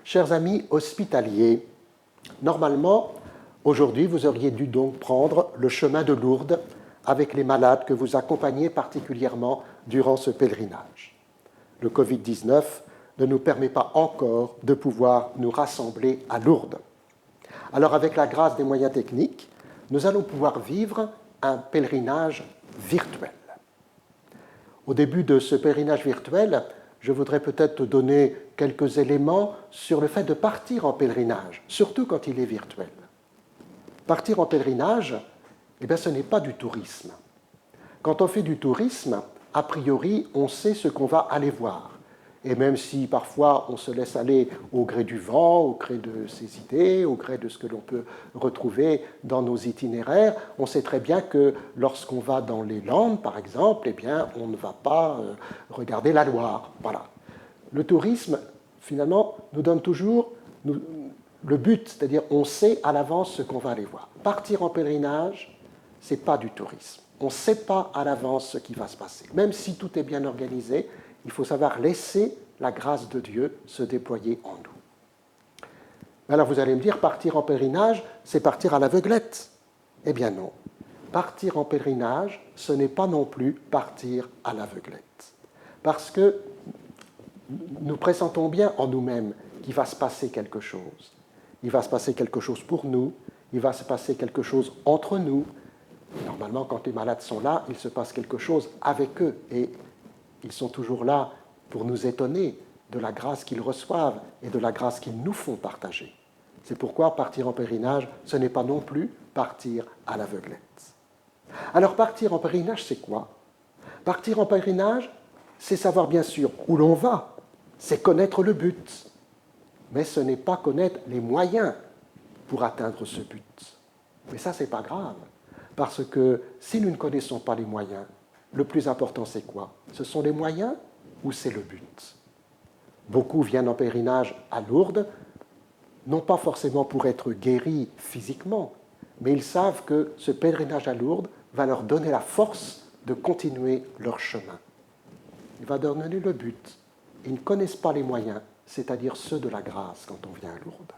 Chers amis hospitaliers, normalement, aujourd'hui, vous auriez dû donc prendre le chemin de Lourdes avec les malades que vous accompagnez particulièrement durant ce pèlerinage. Le Covid-19 ne nous permet pas encore de pouvoir nous rassembler à Lourdes. Alors, avec la grâce des moyens techniques, nous allons pouvoir vivre un pèlerinage virtuel. Au début de ce pèlerinage virtuel, je voudrais peut-être te donner quelques éléments sur le fait de partir en pèlerinage, surtout quand il est virtuel. Partir en pèlerinage, eh bien, ce n'est pas du tourisme. Quand on fait du tourisme, a priori, on sait ce qu'on va aller voir. Et même si parfois on se laisse aller au gré du vent, au gré de ses idées, au gré de ce que l'on peut retrouver dans nos itinéraires, on sait très bien que lorsqu'on va dans les Landes, par exemple, eh bien, on ne va pas regarder la Loire. Voilà. Le tourisme, finalement, nous donne toujours le but, c'est-à-dire on sait à l'avance ce qu'on va aller voir. Partir en pèlerinage, ce n'est pas du tourisme. On ne sait pas à l'avance ce qui va se passer. Même si tout est bien organisé, il faut savoir laisser la grâce de Dieu se déployer en nous. Alors vous allez me dire, partir en pèlerinage, c'est partir à l'aveuglette. Eh bien non. Partir en pèlerinage, ce n'est pas non plus partir à l'aveuglette. Parce que nous pressentons bien en nous-mêmes qu'il va se passer quelque chose. Il va se passer quelque chose pour nous, il va se passer quelque chose entre nous. Normalement, quand les malades sont là, il se passe quelque chose avec eux. Et ils sont toujours là pour nous étonner de la grâce qu'ils reçoivent et de la grâce qu'ils nous font partager. C'est pourquoi partir en pèlerinage, ce n'est pas non plus partir à l'aveuglette. Alors partir en pèlerinage, c'est quoi? Partir en pèlerinage, c'est savoir bien sûr où l'on va, c'est connaître le but. Mais ce n'est pas connaître les moyens pour atteindre ce but. Mais ça, ce n'est pas grave, parce que si nous ne connaissons pas les moyens, le plus important, c'est quoi? Ce sont les moyens ou c'est le but? Beaucoup viennent en pèlerinage à Lourdes, non pas forcément pour être guéris physiquement, mais ils savent que ce pèlerinage à Lourdes va leur donner la force de continuer leur chemin. Il va leur donner le but. Ils ne connaissent pas les moyens, c'est-à-dire ceux de la grâce quand on vient à Lourdes.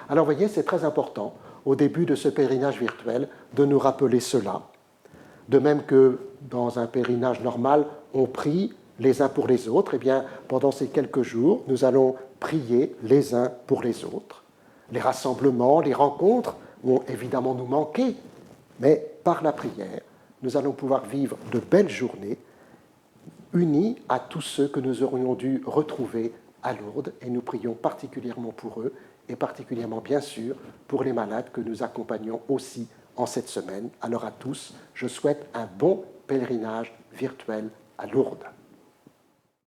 Alors, vous voyez, c'est très important, au début de ce pèlerinage virtuel, de nous rappeler cela. De même que dans un pèlerinage normal, on prie les uns pour les autres, eh bien, pendant ces quelques jours, nous allons prier les uns pour les autres. Les rassemblements, les rencontres vont évidemment nous manquer, mais par la prière, nous allons pouvoir vivre de belles journées unis à tous ceux que nous aurions dû retrouver à Lourdes, et nous prions particulièrement pour eux, et particulièrement, bien sûr, pour les malades que nous accompagnons aussi en cette semaine. Alors à tous, je souhaite un bon pèlerinage virtuel à Lourdes.